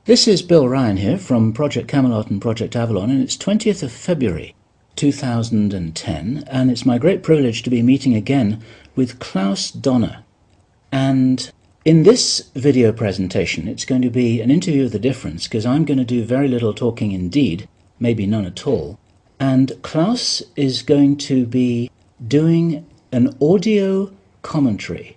This is Bill Ryan here from Project Camelot and Project Avalon, and it's 20th of February 2010, and it's my great privilege to be meeting again with Klaus Donner. And in this video presentation, it's going to be an interview of the difference, because I'm going to do very little talking indeed, maybe none at all, and Klaus is going to be doing an audio commentary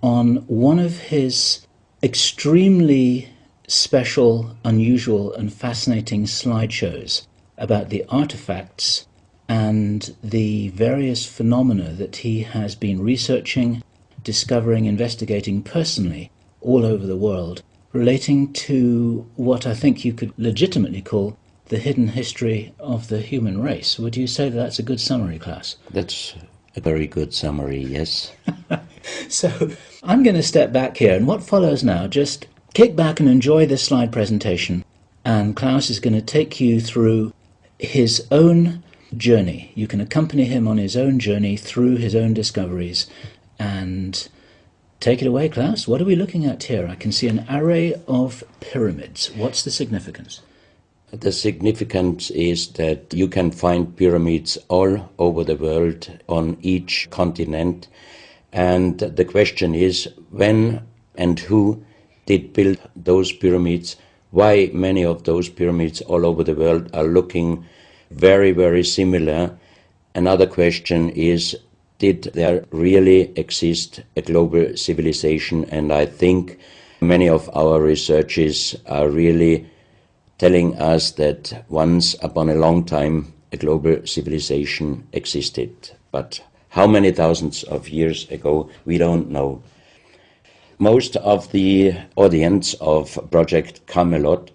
on one of his extremely special, unusual and fascinating slideshows about the artifacts and the various phenomena that he has been researching, discovering, investigating personally all over the world, relating to what I think you could legitimately call the hidden history of the human race. Would you say that that's a good summary, Klaus? That's a very good summary, yes. So I'm going to step back here, and what follows now, just kick back and enjoy this slide presentation, and Klaus is going to take you through his own journey. You can accompany him on his own journey through his own discoveries, and take it away, Klaus. What are we looking at here? I can see an array of pyramids. What's the significance? The significance is that you can find pyramids all over the world, on each continent, and the question is when and who did build those pyramids, why many of those pyramids all over the world are looking very, very similar. Another question is, did there really exist a global civilization? And I think many of our researchers are really telling us that once upon a long time a global civilization existed. But how many thousands of years ago, we don't know. Most of the audience of Project Camelot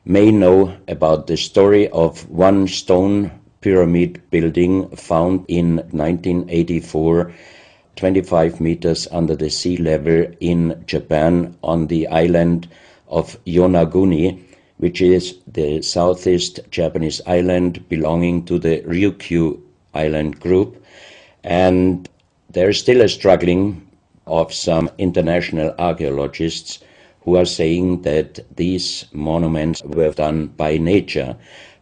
may know about the story of one stone pyramid building found in 1984, 25 meters under the sea level in Japan, on the island of Yonaguni, which is the southeast Japanese island belonging to the Ryukyu island group. And there is still a struggling of some international archaeologists who are saying that these monuments were done by nature.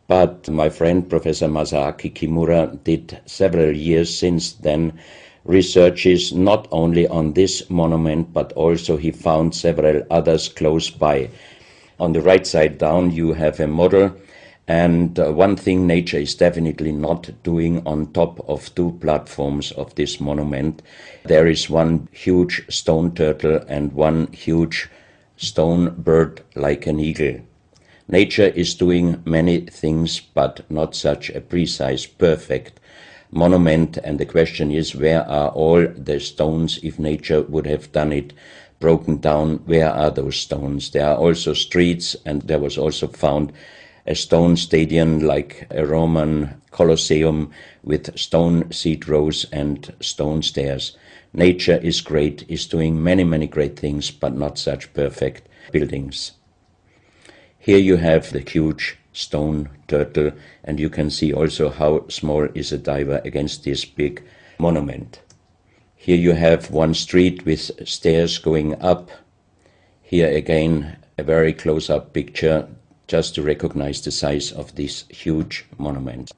But my friend Professor Masaaki Kimura did several years since then researches not only on this monument, but also he found several others close by. On the right side down you have a model, and one thing nature is definitely not doing on top of two platforms of this monument. There is one huge stone turtle and one huge stone bird like an eagle. Nature is doing many things, but not such a precise, perfect monument, and the question is, where are all the stones? If nature would have done it broken down, where are those stones? There are also streets, and there was also found a stone stadium like a Roman Colosseum with stone seat rows and stone stairs. Nature is great, is doing many, many great things, but not such perfect buildings. Here you have the huge stone turtle, and you can see also how small is a diver against this big monument. Here you have one street with stairs going up. Here again a very close-up picture just to recognize the size of this huge monument.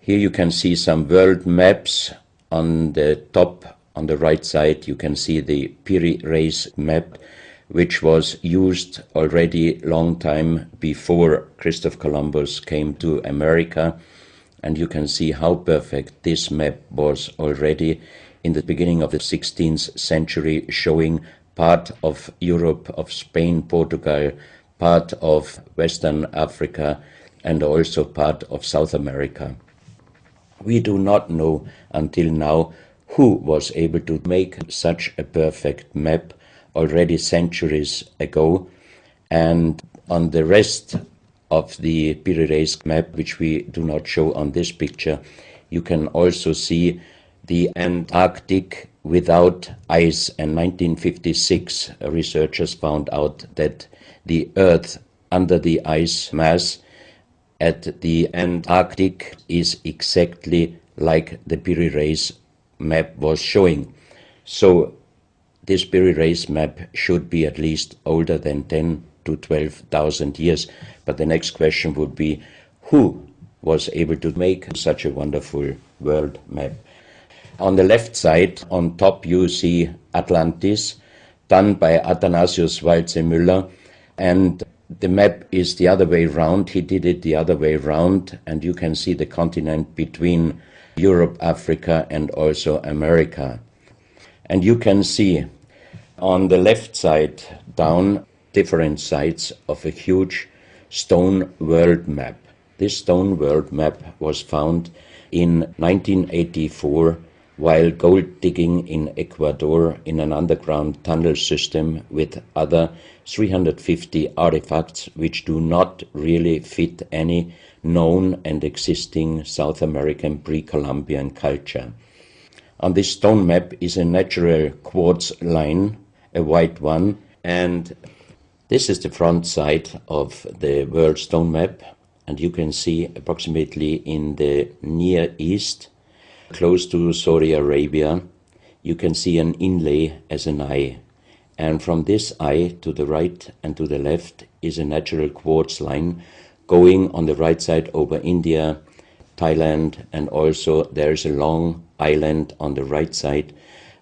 Here you can see some world maps. On the top, on the right side, you can see the Piri Reis map, which was used already long time before Christopher Columbus came to America. And you can see how perfect this map was already in the beginning of the 16th century, showing part of Europe, of Spain, Portugal, part of Western Africa, and also part of South America. We do not know until now who was able to make such a perfect map already centuries ago, and on the rest of the Piri Reis map, which we do not show on this picture, you can also see the Antarctic without ice. In 1956, researchers found out that the Earth under the ice mass at the Antarctic is exactly like the Piri Reis map was showing. So this Piri Reis map should be at least older than 10 to 12,000 years. But the next question would be, who was able to make such a wonderful world map? On the left side, on top, you see Atlantis, done by Athanasius Walzemüller, and the map is the other way round. He did it the other way round, and you can see the continent between Europe, Africa, and also America. And you can see on the left side down different sides of a huge stone world map. This stone world map was found in 1984 while gold digging in Ecuador in an underground tunnel system with other 350 artifacts which do not really fit any known and existing South American pre-Columbian culture. On this stone map is a natural quartz line, a white one, and this is the front side of the world stone map, and you can see approximately in the Near East, close to Saudi Arabia, you can see an inlay as an eye. And from this eye to the right and to the left is a natural quartz line going on the right side over India, Thailand, and also there is a long island on the right side,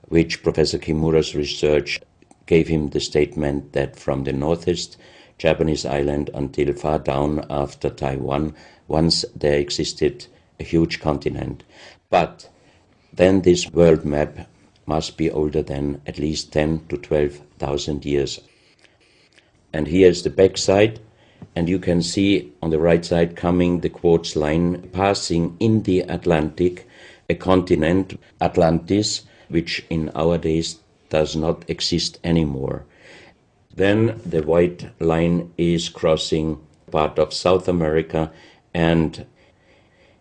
which Professor Kimura's research gave him the statement that from the northeast Japanese island until far down after Taiwan, once there existed a huge continent. But then this world map must be older than at least 10 to 12,000 years. And here is the back side, and you can see on the right side coming the quartz line passing in the Atlantic, a continent, Atlantis, which in our days does not exist anymore. Then the white line is crossing part of South America, and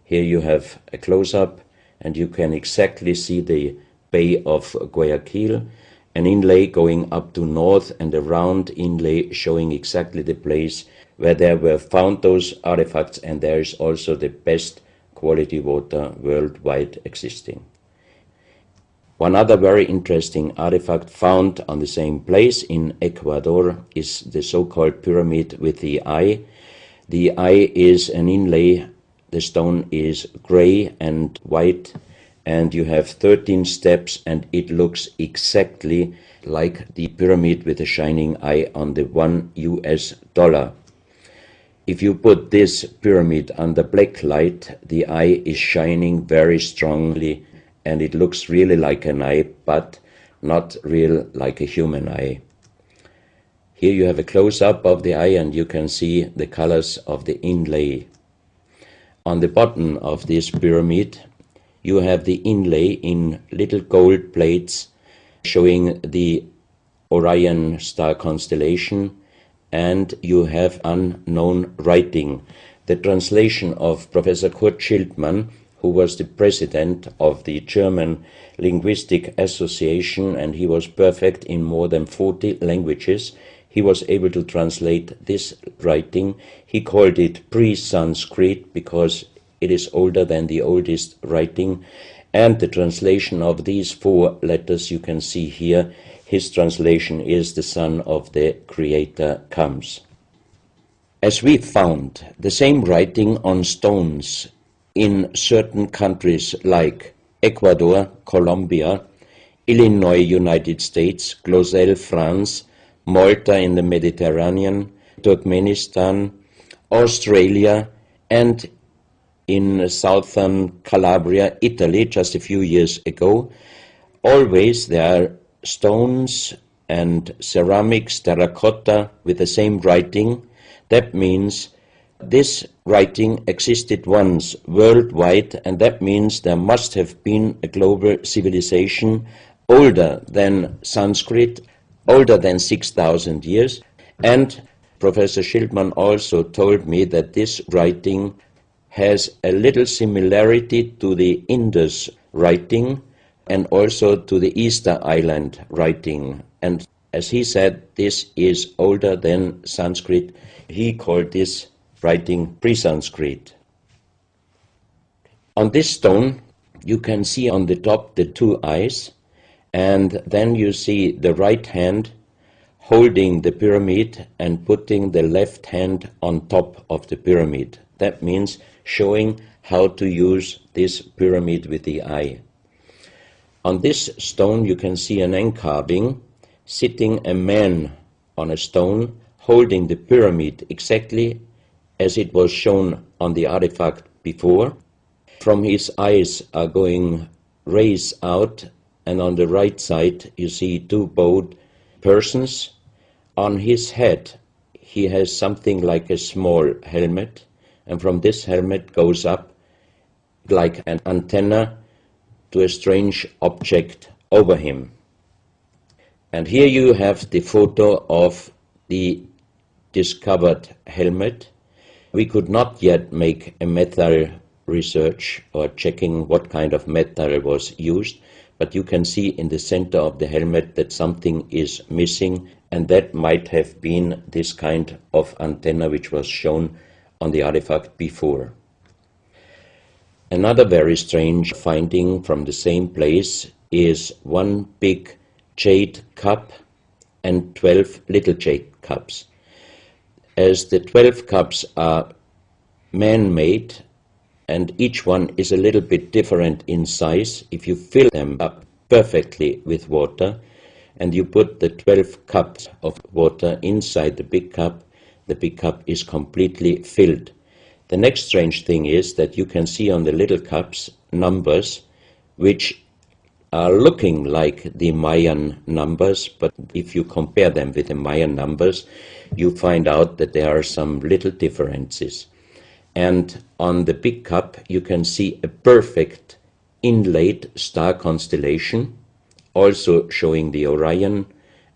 here you have a close-up, and you can exactly see the Bay of Guayaquil, an inlay going up to north and a round inlay showing exactly the place where there were found those artifacts, and there is also the best quality water worldwide existing. One other very interesting artifact found on the same place in Ecuador is the so-called pyramid with the eye. The eye is an inlay, the stone is gray and white, and you have 13 steps, and it looks exactly like the pyramid with a shining eye on the $1. If you put this pyramid under black light, the eye is shining very strongly, and it looks really like an eye, but not real like a human eye. Here you have a close-up of the eye, and you can see the colors of the inlay. On the bottom of this pyramid, you have the inlay in little gold plates showing the Orion star constellation, and you have unknown writing. The translation of Professor Kurt Schildmann, who was the president of the German Linguistic Association, and he was perfect in more than 40 languages. He was able to translate this writing. He called it pre-Sanskrit because it is older than the oldest writing. And the translation of these 4 letters you can see here, his translation is "the Son of the Creator comes." As we found the same writing on stones in certain countries like Ecuador, Colombia, Illinois, United States, Clausel, France, Malta in the Mediterranean, Turkmenistan, Australia, and in southern Calabria, Italy, just a few years ago. Always there are stones and ceramics, terracotta, with the same writing. That means this writing existed once worldwide, and that means there must have been a global civilization older than Sanskrit, older than 6,000 years. And Professor Schildmann also told me that this writing has a little similarity to the Indus writing and also to the Easter Island writing. And as he said, this is older than Sanskrit. He called this writing pre-Sanskrit. On this stone, you can see on the top the 2 eyes, and then you see the right hand holding the pyramid and putting the left hand on top of the pyramid. That means showing how to use this pyramid with the eye. On this stone you can see an encarving, sitting a man on a stone holding the pyramid exactly as it was shown on the artifact before. From his eyes are going rays out, and on the right side you see two bowed persons. On his head he has something like a small helmet, and from this helmet goes up like an antenna to a strange object over him. And here you have the photo of the discovered helmet. We could not yet make a metal research or checking what kind of metal was used, but you can see in the center of the helmet that something is missing, and that might have been this kind of antenna which was shown on the artifact before. Another very strange finding from the same place is one big jade cup and 12 little jade cups. As the 12 cups are man-made and each one is a little bit different in size, if you fill them up perfectly with water and you put the 12 cups of water inside the big cup is completely filled. The next strange thing is that you can see on the little cups numbers which are looking like the Mayan numbers, but if you compare them with the Mayan numbers, you find out that there are some little differences. And on the big cup you can see a perfect inlaid star constellation, also showing the Orion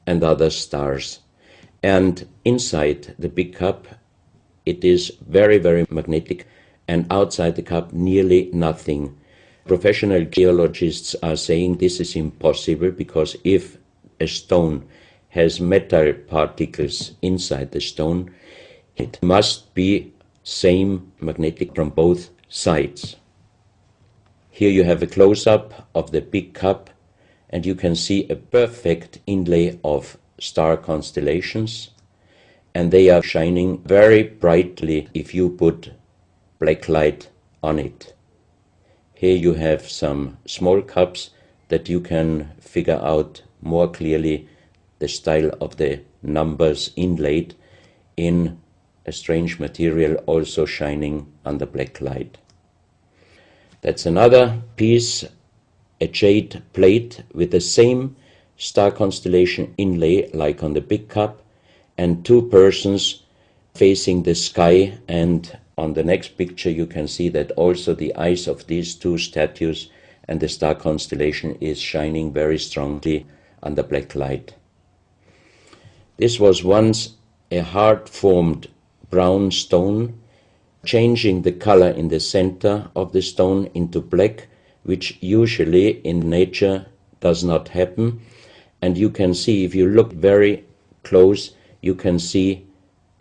and other stars. And inside the big cup it is very, very magnetic, and outside the cup nearly nothing. Professional geologists are saying this is impossible, because if a stone has metal particles inside the stone, it must be same magnetic from both sides. Here you have a close-up of the big cup, and you can see a perfect inlay of star constellations, and they are shining very brightly if you put black light on it. Here you have some small cups that you can figure out more clearly the style of the numbers inlaid in a strange material, also shining under black light. That's another piece, a jade plate with the same star constellation inlay like on the big cup, and two persons facing the sky, and on the next picture you can see that also the eyes of these two statues and the star constellation is shining very strongly under black light. This was once a hard-formed brown stone, changing the color in the center of the stone into black, which usually in nature does not happen. And you can see, if you look very close, you can see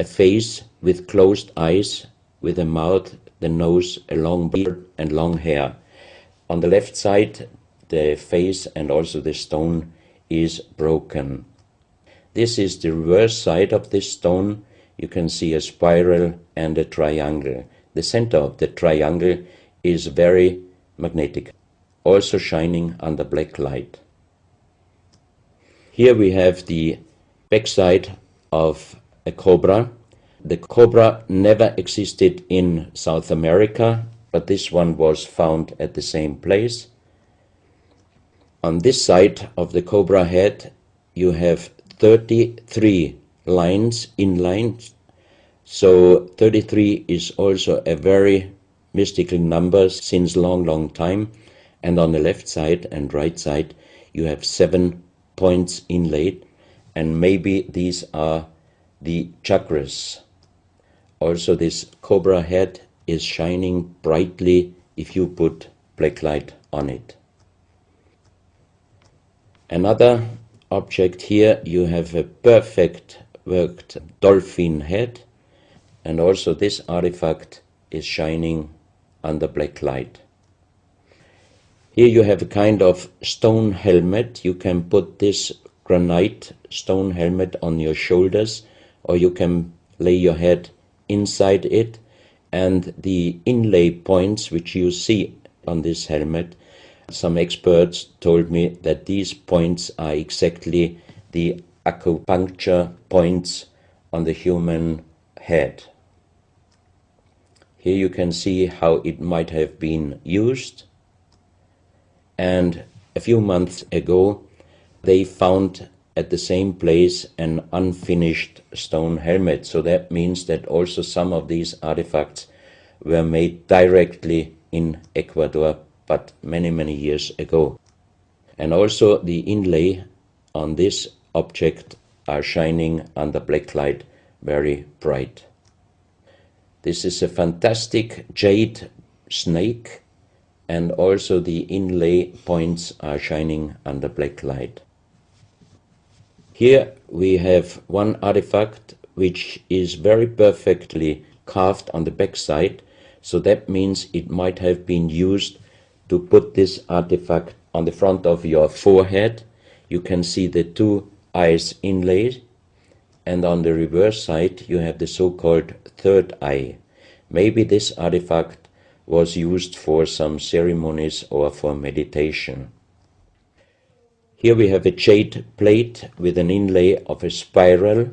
a face with closed eyes, with a mouth, the nose, a long beard and long hair. On the left side, the face and also the stone is broken. This is the reverse side of this stone. You can see a spiral and a triangle. The center of the triangle is very magnetic, also shining under black light. Here we have the backside of a cobra. The cobra never existed in South America, but this one was found at the same place. On this side of the cobra head you have 33 lines in lines, so 33 is also a very mystical number since long time, and on the left side and right side you have 7 points inlaid, and maybe these are the chakras. Also this cobra head is shining brightly if you put black light on it. Another object here, you have a perfect worked dolphin head, and also this artifact is shining under black light. Here you have a kind of stone helmet. You can put this granite stone helmet on your shoulders, or you can lay your head inside it, and the inlay points which you see on this helmet, some experts told me that these points are exactly the acupuncture points on the human head. Here you can see how it might have been used, and a few months ago they found at the same place an unfinished stone helmet. So that means that also some of these artifacts were made directly in Ecuador, but many, many years ago. And also the inlay on this object are shining under black light very bright. This is a fantastic jade snake, and also the inlay points are shining under black light. Here we have one artifact which is very perfectly carved on the back side, so that means it might have been used to put this artifact on the front of your forehead. You can see the two eyes inlaid, and on the reverse side you have the so-called third eye. Maybe this artifact was used for some ceremonies or for meditation. Here we have a jade plate with an inlay of a spiral,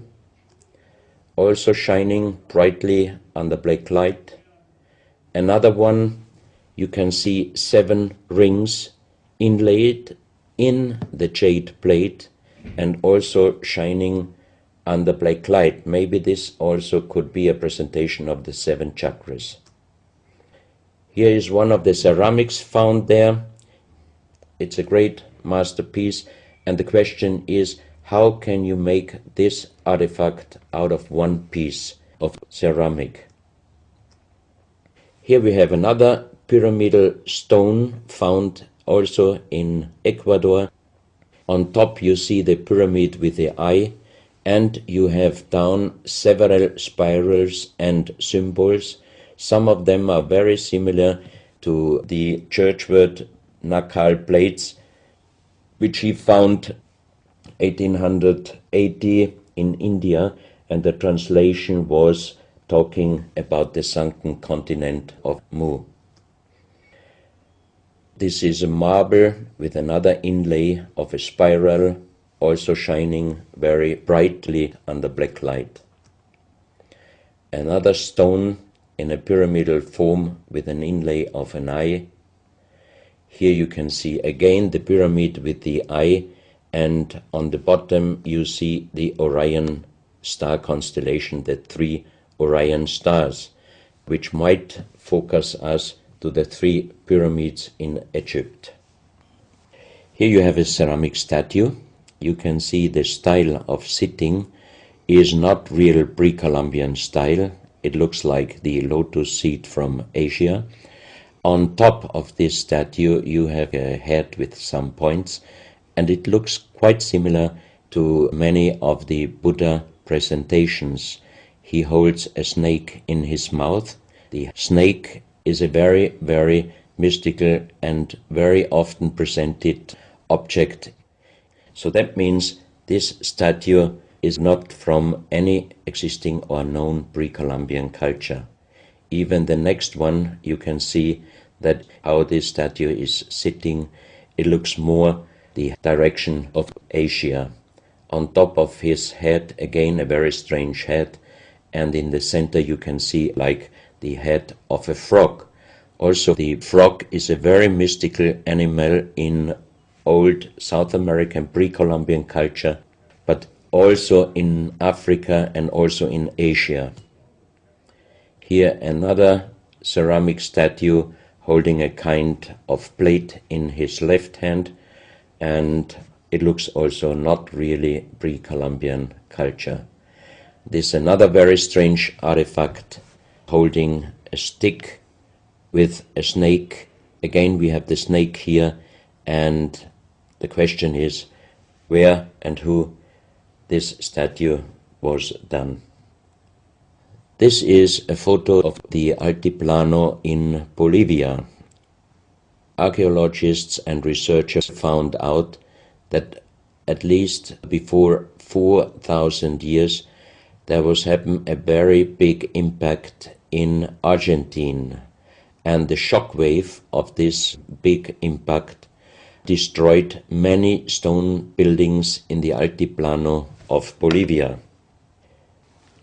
also shining brightly under black light. Another one, you can see 7 rings inlaid in the jade plate and also shining under black light. Maybe this also could be a presentation of the 7 chakras. Here is one of the ceramics found there. It's a great masterpiece, and the question is, how can you make this artifact out of one piece of ceramic? Here we have another pyramidal stone found also in Ecuador. On top you see the pyramid with the eye, and you have down several spirals and symbols. Some of them are very similar to the churchward Nakal plates, which he found 1880 in India, and the translation was talking about the sunken continent of Mu. This is a marble with another inlay of a spiral, also shining very brightly under black light. Another stone in a pyramidal form with an inlay of an eye. Here you can see again the pyramid with the eye, and on the bottom you see the Orion star constellation, the 3 Orion stars, which might focus us to the 3 pyramids in Egypt. Here you have a ceramic statue. You can see the style of sitting is not real pre-Columbian style. It looks like the lotus seat from Asia. On top of this statue you have a head with some points, and it looks quite similar to many of the Buddha presentations. He holds a snake in his mouth. The snake is a very, very mystical and very often presented object. So that means this statue is not from any existing or known pre-Columbian culture. Even the next one, you can see that how this statue is sitting, it looks more the direction of Asia. On top of his head, again a very strange head, and in the center you can see like the head of a frog. Also the frog is a very mystical animal in old South American pre-Columbian culture, but also in Africa and also in Asia. Here another ceramic statue holding a kind of plate in his left hand, and it looks also not really pre-Columbian culture. This is another very strange artifact holding a stick with a snake. Again we have the snake here, and the question is where and who this statue was done. This is a photo of the Altiplano in Bolivia. Archaeologists and researchers found out that at least before 4,000 years, there was happened a very big impact in Argentina, and the shock wave of this big impact destroyed many stone buildings in the Altiplano of Bolivia.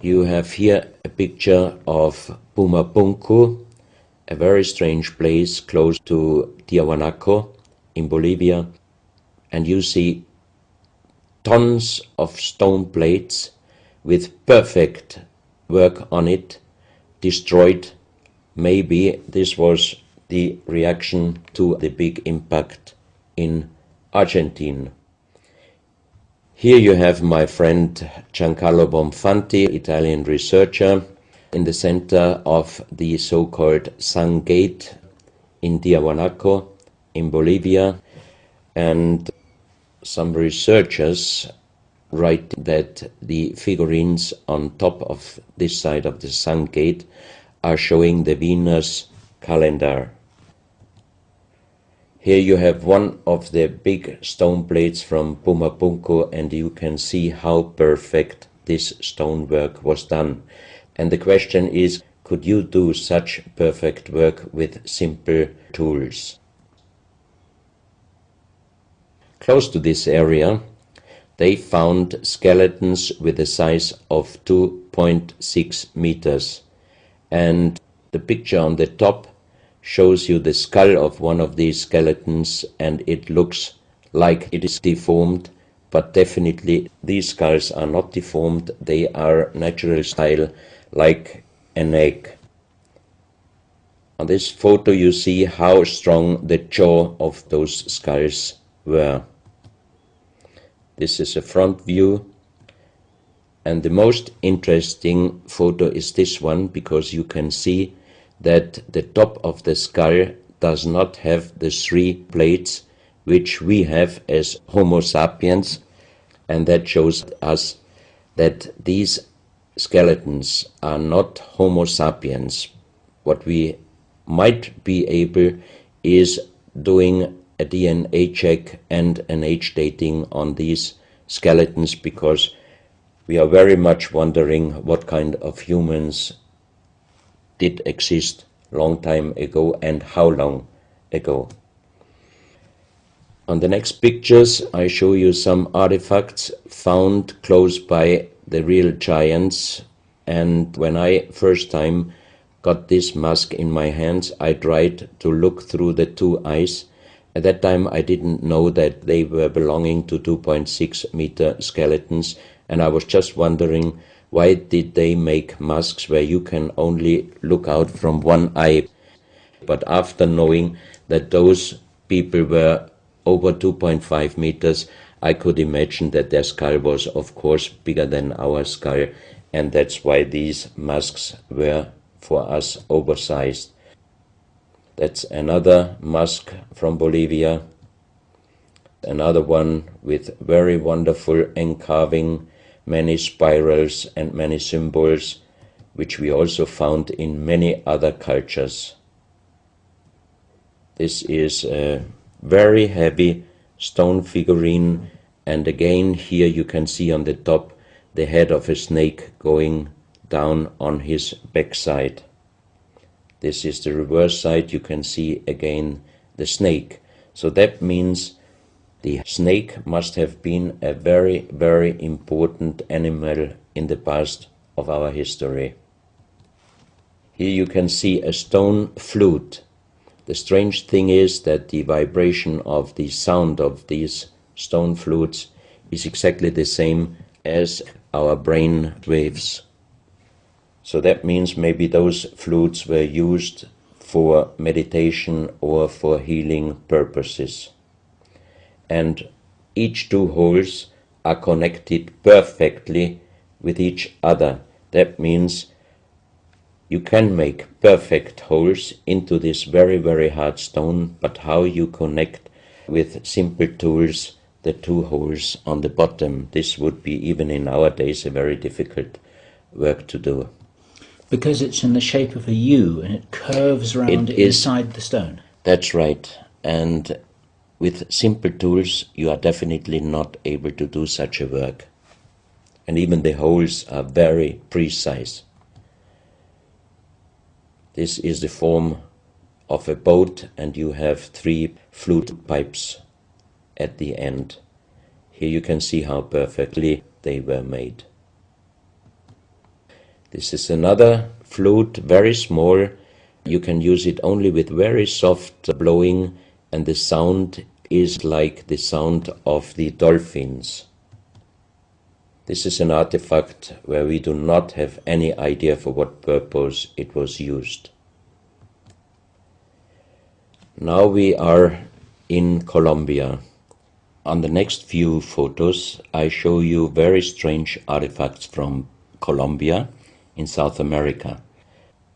You have here a picture of Pumapunku, a very strange place close to Tiahuanaco in Bolivia, and you see tons of stone plates with perfect work on it destroyed. Maybe this was the reaction to the big impact in Argentina. Here you have my friend Giancarlo Bonfanti, Italian researcher, in the center of the so-called Sun Gate in Tiahuanaco in Bolivia, and some researchers write that the figurines on top of this side of the Sun Gate are showing the Venus calendar. Here you have one of the big stone plates from Pumapunku, and you can see how perfect this stonework was done. And the question is, could you do such perfect work with simple tools? Close to this area, they found skeletons with a size of 2.6 meters. And the picture on the top shows you the skull of one of these skeletons, and it looks like it is deformed, but definitely these skulls are not deformed. They are natural style, like an egg. On this photo you see how strong the jaw of those skulls were. This is a front view, and the most interesting photo is this one, because you can see that the top of the skull does not have the three plates which we have as Homo sapiens, and that shows us that these skeletons are not Homo sapiens. What we might be able is doing a DNA check and an age dating on these skeletons, because we are very much wondering what kind of humans did exist long time ago and how long ago. On the next pictures I show you some artifacts found close by the real giants, and when I first time got this mask in my hands, I tried to look through the two eyes. At that time I didn't know that they were belonging to 2.6 meter skeletons, and I was just wondering, why did they make masks where you can only look out from one eye? But after knowing that those people were over 2.5 meters, I could imagine that their skull was of course bigger than our skull, and that's why these masks were for us oversized. That's another mask from Bolivia, another one with very wonderful encarving, many spirals and many symbols, which we also found in many other cultures. This is a very heavy stone figurine, and again here you can see on the top the head of a snake going down on his backside. This is the reverse side. You can see again the snake. So that means the snake must have been a very, very important animal in the past of our history. Here you can see a stone flute. The strange thing is that the vibration of the sound of these stone flutes is exactly the same as our brain waves. So that means maybe those flutes were used for meditation or for healing purposes. And each two holes are connected perfectly with each other. That means you can make perfect holes into this very, very hard stone, but how you connect with simple tools the two holes on the bottom, this would be even in our days a very difficult work to do. Because it's in the shape of a U and it curves around inside the stone. That's right. And with simple tools you are definitely not able to do such a work. And even the holes are very precise. This is the form of a boat, and you have 3 flute pipes at the end. Here you can see how perfectly they were made. This is another flute, very small. You can use it only with very soft blowing, and the sound is like the sound of the dolphins. This is an artifact where we do not have any idea for what purpose it was used. Now we are in Colombia. On the next few photos I show you very strange artifacts from Colombia in South America.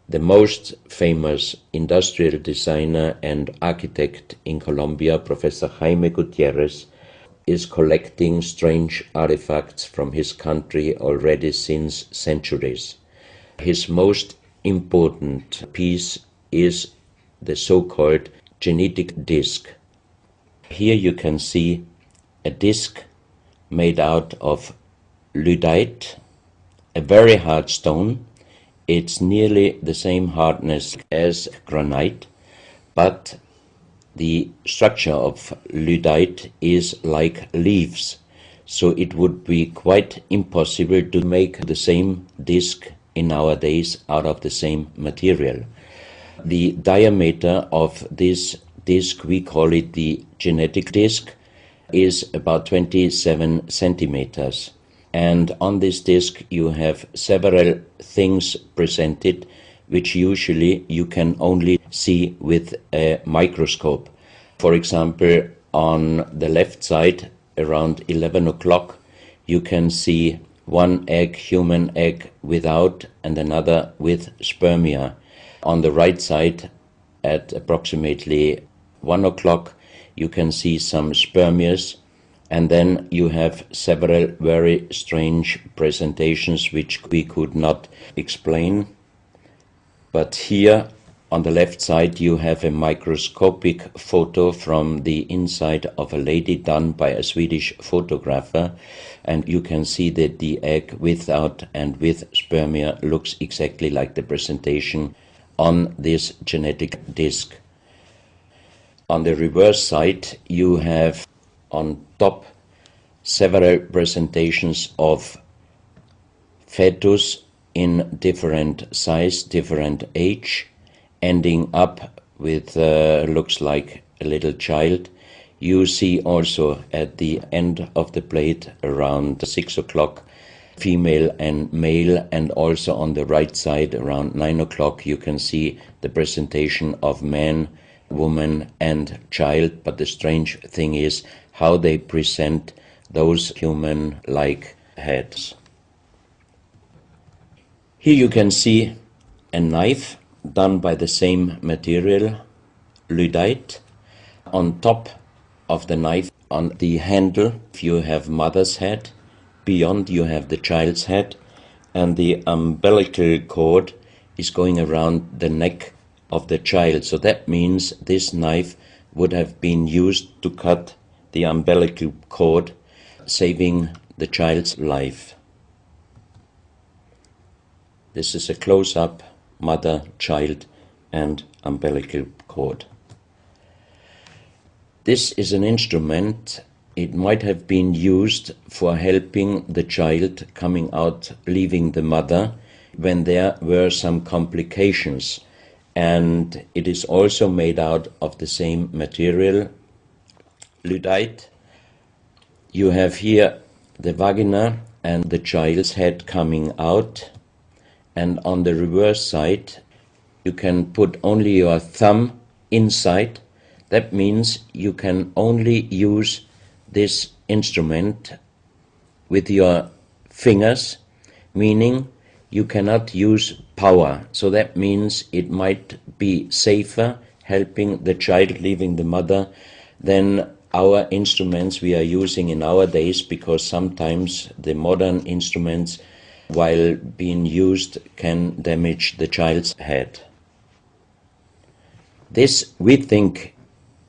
The most famous industrial designer and architect in Colombia, Professor Jaime Gutierrez, is collecting strange artifacts from his country already since centuries. His most important piece is the so-called genetic disc. Here you can see a disc made out of lyddite, a very hard stone. It's nearly the same hardness as granite, but the structure of lyddite is like leaves, so it would be quite impossible to make the same disc in our days out of the same material. The diameter of this disc, we call it the genetic disc, is about 27 centimeters. And on this disc you have several things presented which usually you can only see with a microscope. For example, on the left side, around 11 o'clock, you can see one egg, human egg, without, and another with spermia. On the right side, at approximately 1 o'clock, you can see some spermias, and then you have several very strange presentations which we could not explain. But here on the left side you have a microscopic photo from the inside of a lady done by a Swedish photographer, and you can see that the egg without and with spermia looks exactly like the presentation on this genetic disc. On the reverse side you have on top several presentations of fetus in different size, different age, ending up with looks like a little child. You see also at the end of the plate around 6 o'clock female and male, and also on the right side around 9 o'clock you can see the presentation of man, woman and child. But the strange thing is how they present those human-like heads. Here you can see a knife done by the same material, lyddite. On top of the knife, on the handle, you have mother's head, beyond you have the child's head, and the umbilical cord is going around the neck of the child. So that means this knife would have been used to cut the umbilical cord, saving the child's life. This is a close-up mother, child and umbilical cord. This is an instrument. It might have been used for helping the child coming out, leaving the mother, when there were some complications. And it is also made out of the same material, lyddite. You have here the vagina and the child's head coming out. And on the reverse side, you can put only your thumb inside. That means you can only use this instrument with your fingers, meaning you cannot use power. So that means it might be safer helping the child leaving the mother than our instruments we are using in our days, because sometimes the modern instruments, while being used, can damage the child's head. This, we think,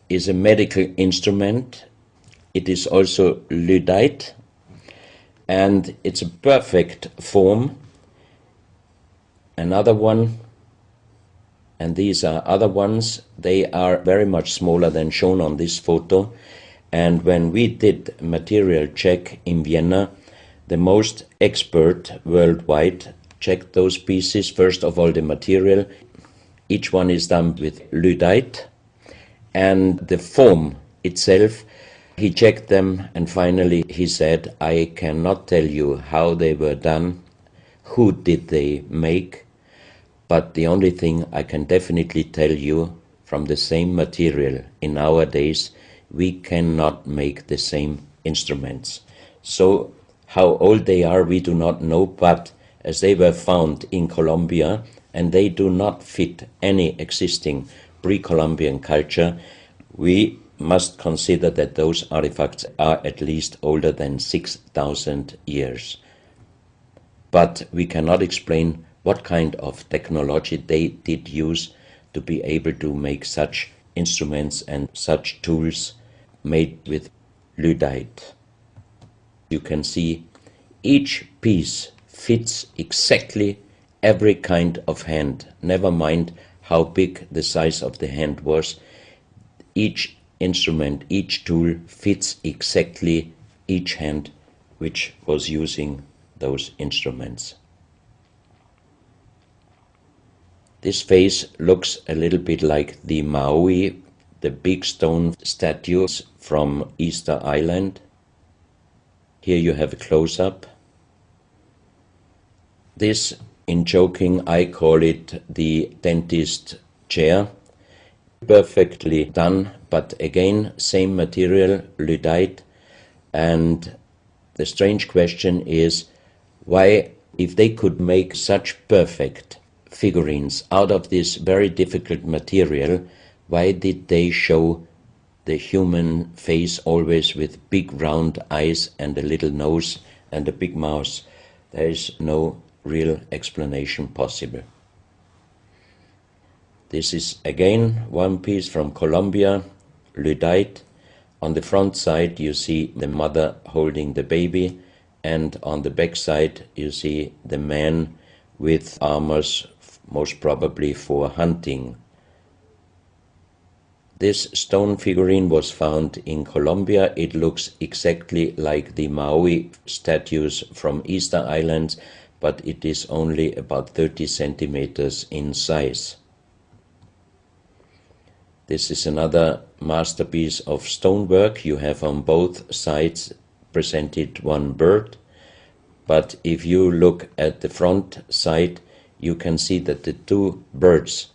is a medical instrument. It is also lyddite, and it's a perfect form. Another one, and these are other ones, they are very much smaller than shown on this photo. And when we did material check in Vienna, the most expert worldwide checked those pieces. First of all, the material. Each one is done with lyddite, and the form itself, he checked them, and finally he said, I cannot tell you how they were done, who did they make, but the only thing I can definitely tell you, from the same material in our days, we cannot make the same instruments. So how old they are we do not know, but as they were found in Colombia and they do not fit any existing pre-Columbian culture, we must consider that those artifacts are at least older than 6,000 years. But we cannot explain what kind of technology they did use to be able to make such instruments and such tools made with lyddite. You can see each piece fits exactly every kind of hand, never mind how big the size of the hand was. Each instrument, each tool fits exactly each hand which was using those instruments. This face looks a little bit like the Maui, the big stone statues from Easter Island. Here you have a close-up. This, in joking, I call it the dentist chair. Perfectly done, but again, same material, lyddite. And the strange question is, why, if they could make such perfect figurines out of this very difficult material, why did they show the human face always with big round eyes and a little nose and a big mouth? There is no real explanation possible. This is again one piece from Colombia, lyddite. On the front side you see the mother holding the baby, and on the back side you see the man with armors, most probably for hunting. This stone figurine was found in Colombia. It looks exactly like the Maui statues from Easter Islands, but it is only about 30 centimeters in size. This is another masterpiece of stonework. You have on both sides presented one bird, but if you look at the front side, you can see that the two birds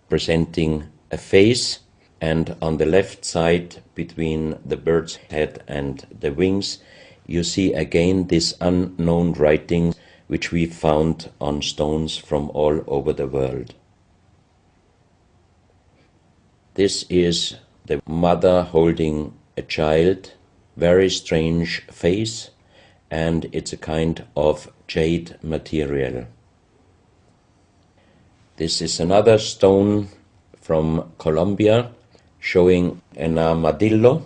presenting a face, and on the left side, between the bird's head and the wings, you see again this unknown writing which we found on stones from all over the world. This is the mother holding a child, very strange face, and it's a kind of jade material. This is another stone from Colombia showing an armadillo.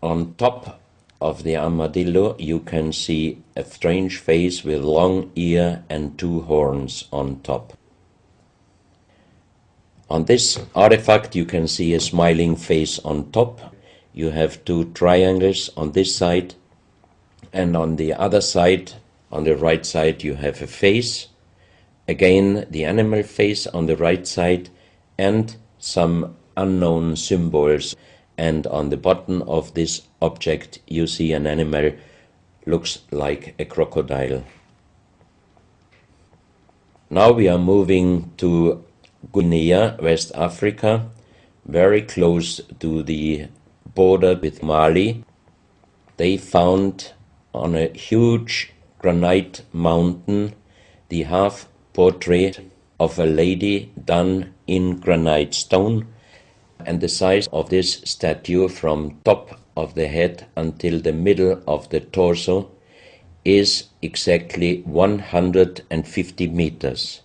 On top of the armadillo you can see a strange face with long ear and two horns on top. On this artifact you can see a smiling face on top. You have two triangles on this side, and on the other side, on the right side, you have a face. Again, the animal face on the right side, and some unknown symbols. And on the bottom of this object you see an animal, looks like a crocodile. Now we are moving to Guinea, West Africa, very close to the border with Mali. They found on a huge granite mountain the half portrait of a lady done in granite stone, and the size of this statue from top of the head until the middle of the torso is exactly 150 meters.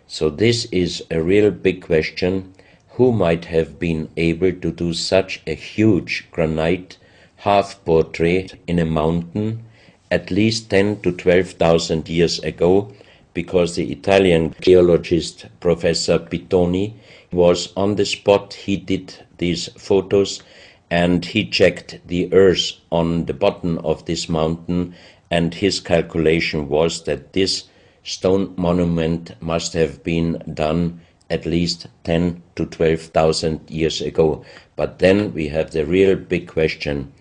So this is a real big question. who might have been able to do such a huge granite half-portrait in a mountain at least 10 to 12,000 years ago, because the Italian geologist Professor Pittoni was on the spot. He did these photos and he checked the earth on the bottom of this mountain, and his calculation was that this stone monument must have been done at least 10 to 12,000 years ago. But then we have the real big question: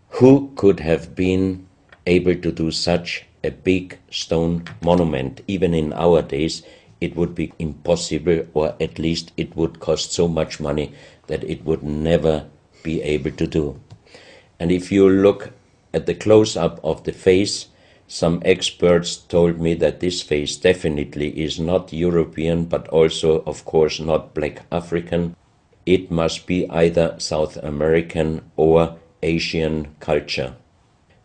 who could have been able to do such a big stone monument? Even in our days, it would be impossible, or at least it would cost so much money that it would never be able to do. And if you look at the close-up of the face, some experts told me that this face definitely is not European, but also, of course, not black African. It must be either South American or Asian culture.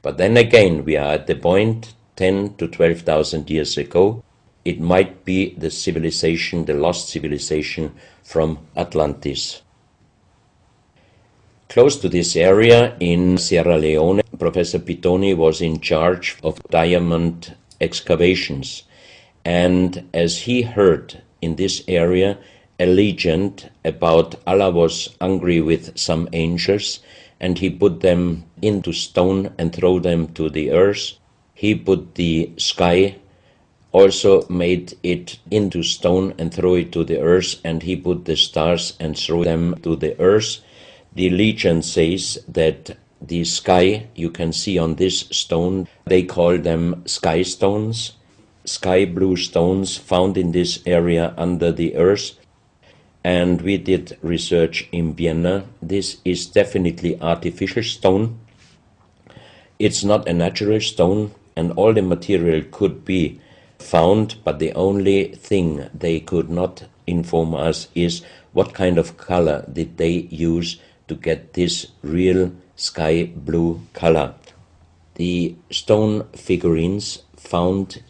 But then again, we are at the point 10 to 12,000 years ago. It might be the civilization, the lost civilization from Atlantis. Close to this area in Sierra Leone, Professor Pittoni was in charge of diamond excavations. And as he heard in this area a legend about Allah was angry with some angels, and he put them into stone and throw them to the earth, he put the sky, also made it into stone and throw it to the earth, and he put the stars and threw them to the earth. The legend says that the sky, you can see on this stone, they call them sky stones, sky blue stones found in this area under the earth. And we did research in Vienna. This is definitely artificial stone. It's not a natural stone, and all the material could be found, but the only thing they could not inform us is what kind of color did they use to get this real sky blue color. The stone figurines found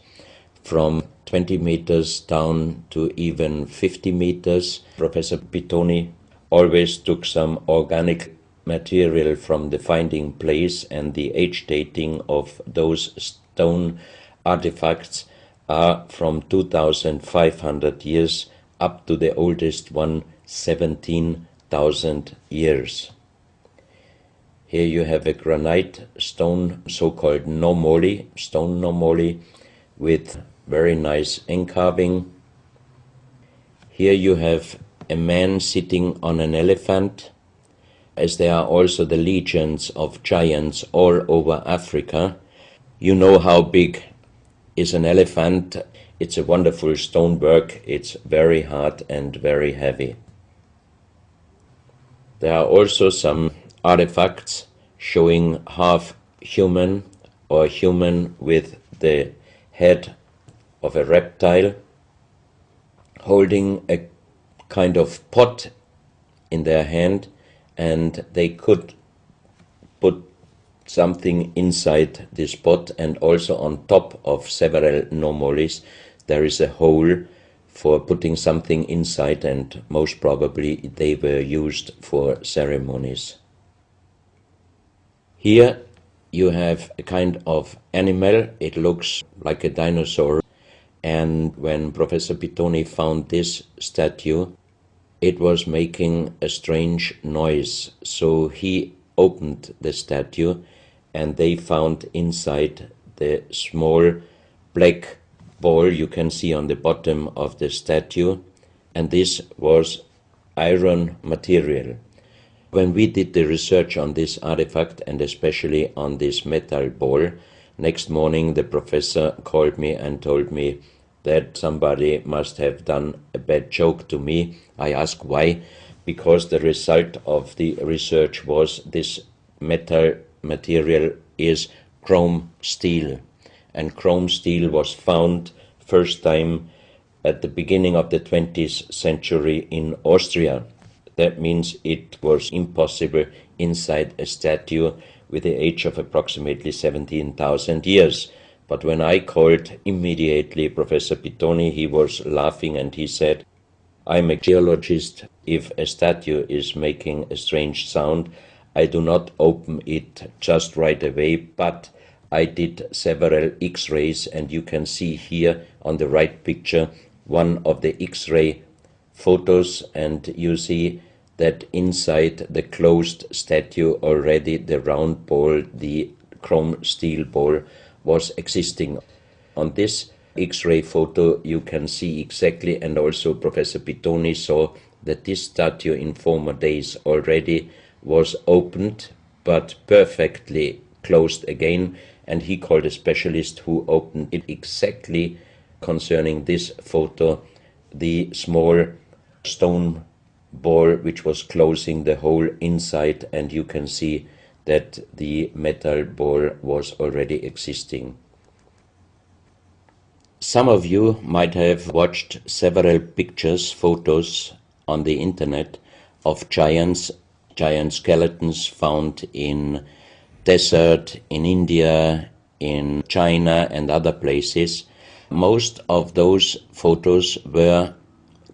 from 20 meters down to even 50 meters. Professor Pittoni always took some organic material from the finding place, and the age dating of those stone artifacts are from 2,500 years up to the oldest one, 17,000 years. Here you have a granite stone, so-called nomoli, stone nomoli, with very nice encarving. Here you have a man sitting on an elephant, as there are also the legends of giants all over Africa. You know how big is an elephant. It's a wonderful stonework. It's very hard and very heavy. There are also some artifacts showing half human or human with the head of a reptile, holding a kind of pot in their hand, and they could put something inside this pot, and also on top of several nomolis there is a hole for putting something inside, and most probably they were used for ceremonies. Here you have a kind of animal. It looks like a dinosaur, and when Professor Pittoni found this statue, it was making a strange noise. So he opened the statue, and they found inside the small black ball you can see on the bottom of the statue, and this was iron material. When we did the research on this artifact, and especially on this metal ball, next morning the professor called me and told me that somebody must have done a bad joke to me. I asked why, because the result of the research was this metal material is chrome steel, and chrome steel was found first time at the beginning of the 20th century in Austria. That means it was impossible inside a statue with the age of approximately 17,000 years. But when I called immediately Professor Pittoni, he was laughing and he said, I'm a geologist. If a statue is making a strange sound, I do not open it just right away, but I did several X-rays, and you can see here on the right picture one of the X-ray photos, and you see that inside the closed statue already the round ball, the chrome steel ball, was existing. On this X-ray photo you can see exactly, and also Professor Pitoni saw that this statue in former days already was opened but perfectly closed again, and he called a specialist who opened it exactly concerning this photo, the small stone ball which was closing the hole inside, and you can see that the metal ball was already existing. Some of you might have watched several pictures, photos on the internet of giant skeletons found in desert, in India, in China and other places. Most of those photos were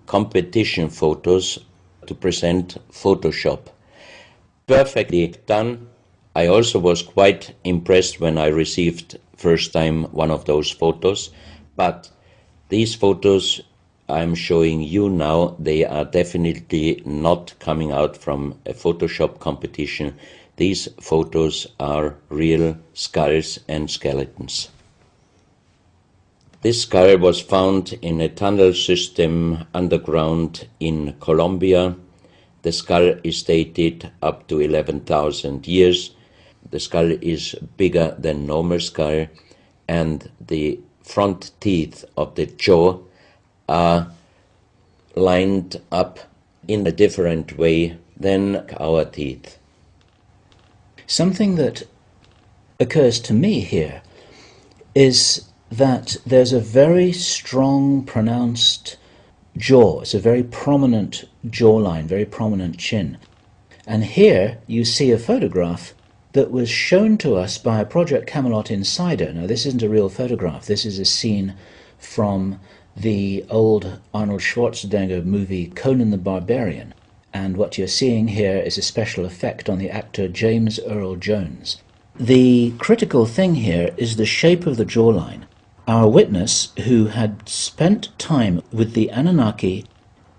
competition photos to present Photoshop. Perfectly done. I also was quite impressed when I received first time one of those photos, but these photos I'm showing you now, they are definitely not coming out from a Photoshop competition. These photos are real skulls and skeletons. This skull was found in a tunnel system underground in Colombia. The skull is dated up to 11,000 years. The skull is bigger than normal skull, and the front teeth of the jaw are lined up in a different way than our teeth. Something that occurs to me here is that there's a very strong, pronounced jaw. It's a very prominent jawline, very prominent chin. And here you see a photograph that was shown to us by a Project Camelot insider. Now, this isn't a real photograph. This is a scene from the old Arnold Schwarzenegger movie Conan the Barbarian. And what you're seeing here is a special effect on the actor James Earl Jones. The critical thing here is the shape of the jawline. Our witness, who had spent time with the Anunnaki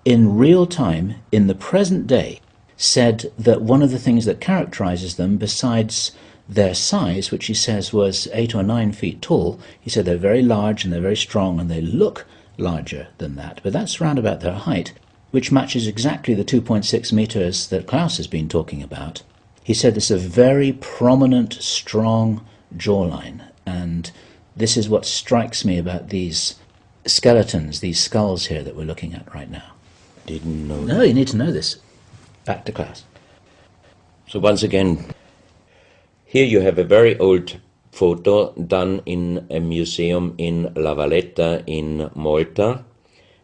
in real time, in the present day, said that one of the things that characterizes them, besides their size, which he says was 8 or 9 feet tall, he said they're very large and they're very strong and they look larger than that. But that's round about their height, which matches exactly the 2.6 meters that Klaus has been talking about. He said this is a very prominent, strong jawline, and this is what strikes me about these skeletons, these skulls here that we're looking at right now. Didn't know. No, you need to know this. Back to Klaus. So once again, here you have a very old photo done in a museum in La Valletta in Malta,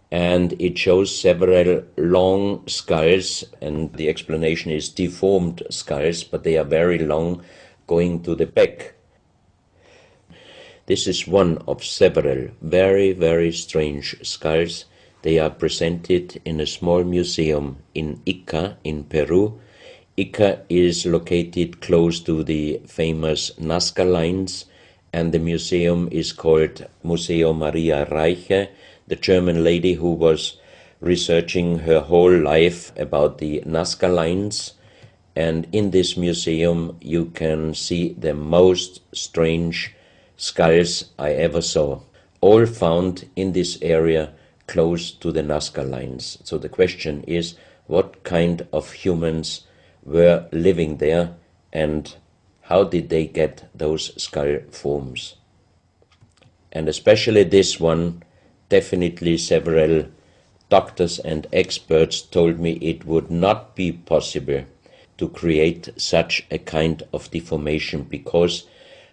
and it shows several long skulls, and the explanation is deformed skulls, but they are very long, going to the back. This is one of several very, very strange skulls. They are presented in a small museum in Ica in Peru. Ica is located close to the famous Nazca lines, and the museum is called Museo Maria Reiche, the German lady who was researching her whole life about the Nazca lines. And in this museum you can see the most strange skulls I ever saw, all found in this area close to the Nazca lines. So the question is, what kind of humans were living there, and how did they get those skull forms? And especially this one, definitely several doctors and experts told me it would not be possible to create such a kind of deformation, because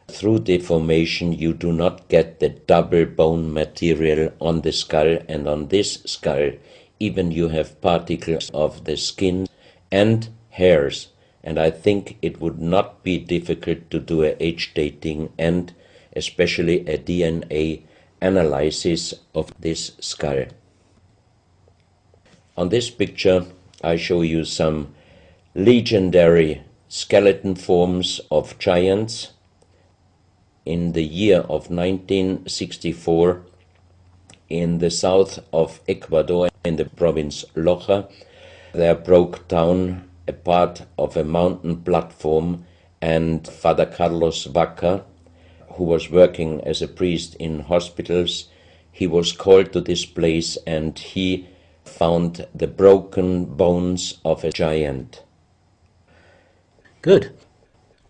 through deformation you do not get the double bone material on the skull, and on this skull even you have particles of the skin and hairs, and I think it would not be difficult to do a age dating and especially a DNA analysis of this skull. On this picture, I show you some legendary skeleton forms of giants. In the year of 1964, in the south of Ecuador, in the province Loja, there broke down a part of a mountain platform, and Father Carlos Vaca, who was working as a priest in hospitals, he was called to this place and he found the broken bones of a giant. Good.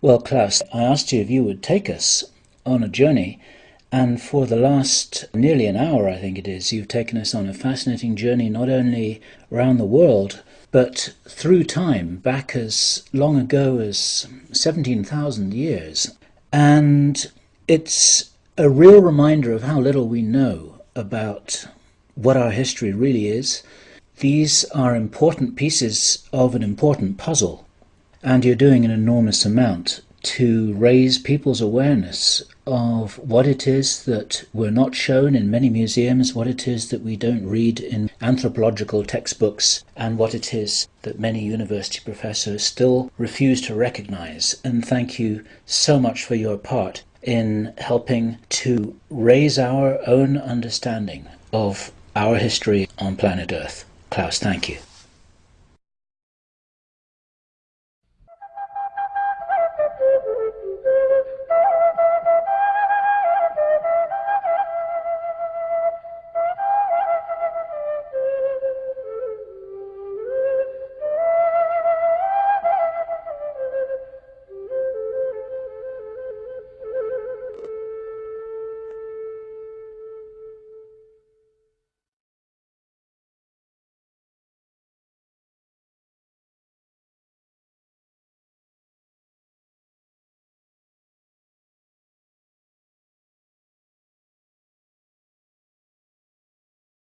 Well, Klaus, I asked you if you would take us on a journey, and for the last nearly an hour, I think it is, you've taken us on a fascinating journey not only around the world, but through time, back as long ago as 17,000 years. And it's a real reminder of how little we know about what our history really is. These are important pieces of an important puzzle, and you're doing an enormous amount to raise people's awareness of what it is that we're not shown in many museums, what it is that we don't read in anthropological textbooks, and what it is that many university professors still refuse to recognize. And thank you so much for your part in helping to raise our own understanding of our history on planet Earth. Klaus, thank you.